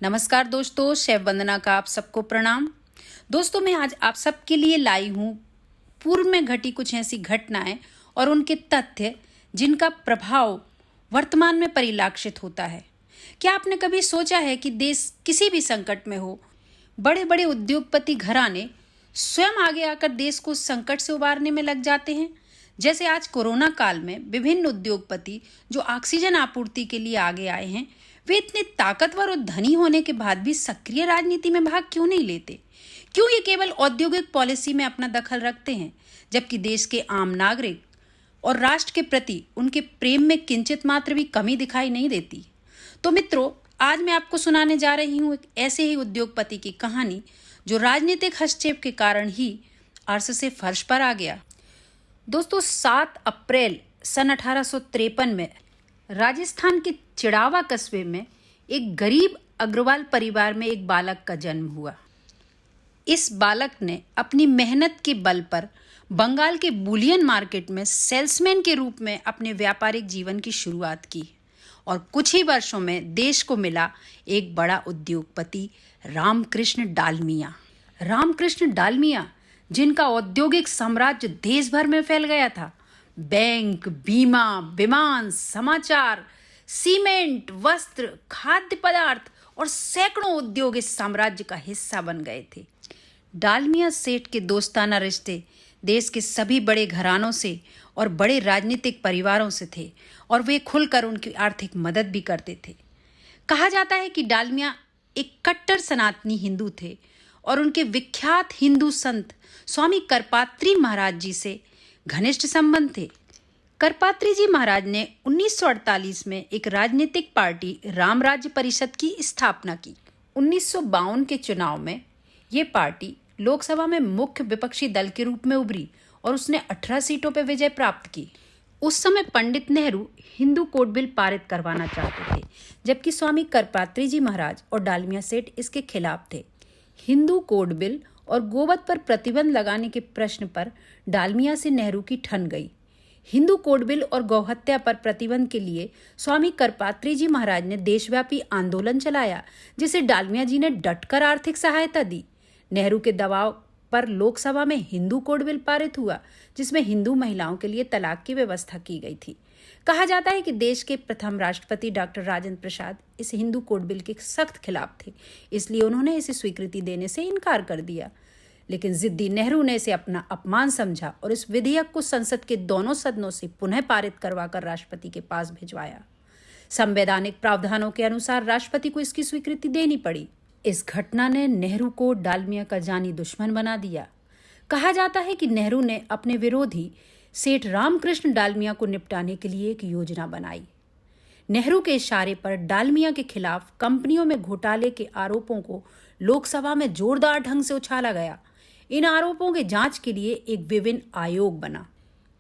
नमस्कार दोस्तों, शेफ वंदना का आप सबको प्रणाम। दोस्तों, मैं आज आप सबके लिए लाई हूँ पूर्व में घटी कुछ ऐसी घटनाएं और उनके तथ्य जिनका प्रभाव वर्तमान में परिलक्षित होता है। क्या आपने कभी सोचा है कि देश किसी भी संकट में हो, बड़े बड़े उद्योगपति घराने स्वयं आगे आकर देश को संकट से उबारने में लग जाते हैं। जैसे आज कोरोना काल में विभिन्न उद्योगपति जो ऑक्सीजन आपूर्ति के लिए आगे आए हैं, वे इतने ताकतवर और धनी होने के बाद भी सक्रिय राजनीति में भाग क्यों नहीं लेते? क्यों ये केवल औद्योगिक पॉलिसी में अपना दखल रखते हैं, जबकि देश के आम नागरिक और राष्ट्र के प्रति उनके प्रेम में किंचित मात्र भी कमी दिखाई नहीं देती? तो मित्रों, आज मैं आपको सुनाने जा रही हूँ एक ऐसे ही उद्योगपति की कहानी जो राजनीतिक हस्तक्षेप के कारण ही अर्श से फर्श पर आ गया। दोस्तों, 7 अप्रैल सन 1853 में राजस्थान के चिड़ावा कस्बे में एक गरीब अग्रवाल परिवार में एक बालक का जन्म हुआ। इस बालक ने अपनी मेहनत के बल पर बंगाल के बुलियन मार्केट में सेल्समैन के रूप में अपने व्यापारिक जीवन की शुरुआत की और कुछ ही वर्षों में देश को मिला एक बड़ा उद्योगपति रामकृष्ण डालमिया। रामकृष्ण डालमिया, जिनका औद्योगिक साम्राज्य देश भर में फैल गया था। बैंक, बीमा, विमान, समाचार, सीमेंट, वस्त्र, खाद्य पदार्थ और सैकड़ों उद्योग इस साम्राज्य का हिस्सा बन गए थे। डालमिया सेठ के दोस्ताना रिश्ते देश के सभी बड़े घरानों से और बड़े राजनीतिक परिवारों से थे और वे खुलकर उनकी आर्थिक मदद भी करते थे। कहा जाता है कि डालमिया एक कट्टर सनातनी हिंदू थे और उनके विख्यात हिंदू संत स्वामी करपात्री महाराज जी से घनिष्ठ संबंध थे। करपात्री जी महाराज ने 1948 में एक राजनीतिक पार्टी राम राज्य परिषद की स्थापना की। 1952 के चुनाव में ये पार्टी लोकसभा में मुख्य विपक्षी दल के रूप में उभरी और उसने 18 सीटों पर विजय प्राप्त की। उस समय पंडित नेहरू हिंदू कोड बिल पारित करवाना चाहते थे, जबकि स्वामी करपात्री जी महाराज और डालमिया सेठ इसके खिलाफ थे। हिंदू कोड बिल और गोवध पर प्रतिबंध लगाने के प्रश्न पर डालमिया से नेहरू की ठन गई। हिंदू कोड बिल और गौहत्या पर प्रतिबंध के लिए स्वामी करपात्री जी महाराज ने देशव्यापी आंदोलन चलाया, जिसे डालमिया जी ने डटकर आर्थिक सहायता दी। नेहरू के दबाव पर लोकसभा में हिंदू कोड बिल पारित हुआ, जिसमें हिंदू महिलाओं के लिए तलाक की व्यवस्था की गई थी। कहा जाता है कि देश के प्रथम राष्ट्रपति डॉक्टर राजेंद्र प्रसाद इस हिंदू कोड बिल के सख्त खिलाफ थे, इसलिए उन्होंने इसे स्वीकृति देने से इनकार कर दिया। लेकिन जिद्दी नेहरू ने इसे अपना अपमान समझा और इस विधेयक को संसद के दोनों सदनों से पुनः पारित करवाकर राष्ट्रपति के पास भिजवाया। संवैधानिक प्रावधानों के अनुसार राष्ट्रपति को इसकी स्वीकृति देनी पड़ी। इस घटना ने नेहरू को डालमिया का जानी दुश्मन बना दिया। कहा जाता है कि नेहरू ने अपने विरोधी सेठ रामकृष्ण डालमिया को निपटाने के लिए एक योजना बनाई। नेहरू के इशारे पर डालमिया के खिलाफ कंपनियों में घोटाले के आरोपों को लोकसभा में जोरदार ढंग से उछाला गया। इन आरोपों के जांच के लिए एक विभिन्न आयोग बना।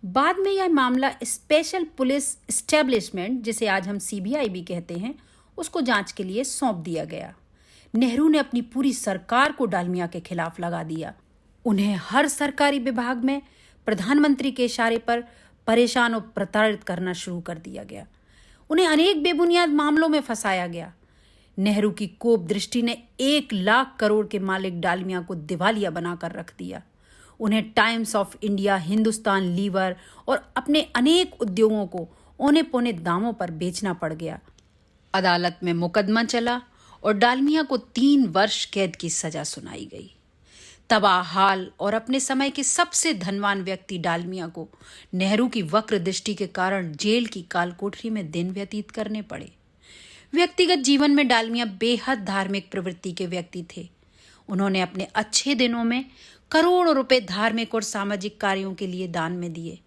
बाद में यह मामला स्पेशल पुलिस एस्टेब्लिशमेंट, जिसे आज हम सीबीआई भी कहते हैं, उसको जांच के लिए सौंप दिया गया। नेहरू ने अपनी पूरी सरकार को डालमिया के खिलाफ लगा दिया। उन्हें हर सरकारी विभाग में प्रधानमंत्री के इशारे पर परेशान और प्रताड़ित करना शुरू कर दिया गया। उन्हें अनेक बेबुनियाद मामलों में फंसाया गया। नेहरू की कोप दृष्टि ने 1 लाख करोड़ के मालिक डालमिया को दिवालिया बनाकर रख दिया। उन्हें Times of India, Hindustan Lever और अपने अनेक उद्योगों को औने पौने दामों पर बेचना पड़ गया। अदालत में मुकदमा चला और डालमिया को 3 वर्ष कैद की सजा सुनाई गई। तबाह हाल और अपने समय के सबसे धनवान व्यक्ति डालमिया को नेहरू की वक्र दृष्टि के कारण जेल की कालकोठरी में दिन व्यतीत करने पड़े। व्यक्तिगत जीवन में डालमिया बेहद धार्मिक प्रवृत्ति के व्यक्ति थे। उन्होंने अपने अच्छे दिनों में करोड़ों रुपए धार्मिक और सामाजिक कार्यों के लिए दान में दिए।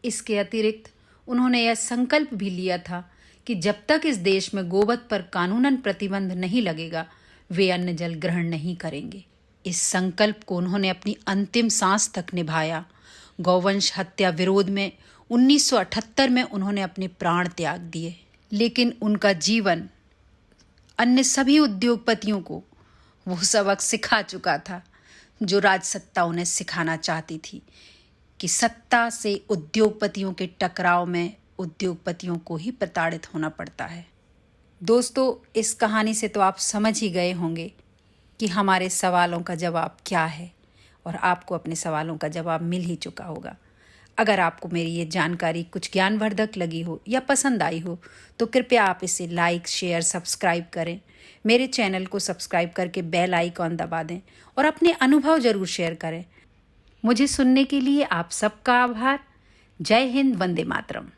इसके अतिरिक्त उन्होंने यह संकल्प भी लिया था कि जब तक इस देश में गोवध पर कानूनन प्रतिबंध नहीं लगेगा, वे अन्न जल ग्रहण नहीं करेंगे। इस संकल्प को उन्होंने अपनी अंतिम सांस तक निभाया। गौवंश हत्या विरोध में 1978 में उन्होंने अपने प्राण त्याग दिए। लेकिन उनका जीवन अन्य सभी उद्योगपतियों को वो सबक सिखा चुका था जो राजसत्ता उन्हें सिखाना चाहती थी, कि सत्ता से उद्योगपतियों के टकराव में उद्योगपतियों को ही प्रताड़ित होना पड़ता है। दोस्तों, इस कहानी से तो आप समझ ही गए होंगे कि हमारे सवालों का जवाब क्या है, और आपको अपने सवालों का जवाब मिल ही चुका होगा। अगर आपको मेरी ये जानकारी कुछ ज्ञानवर्धक लगी हो या पसंद आई हो तो कृपया आप इसे लाइक, शेयर, सब्सक्राइब करें। मेरे चैनल को सब्सक्राइब करके बेल आइकॉन दबा दें और अपने अनुभव ज़रूर शेयर करें। मुझे सुनने के लिए आप सबका आभार। जय हिंद, वंदे मातरम।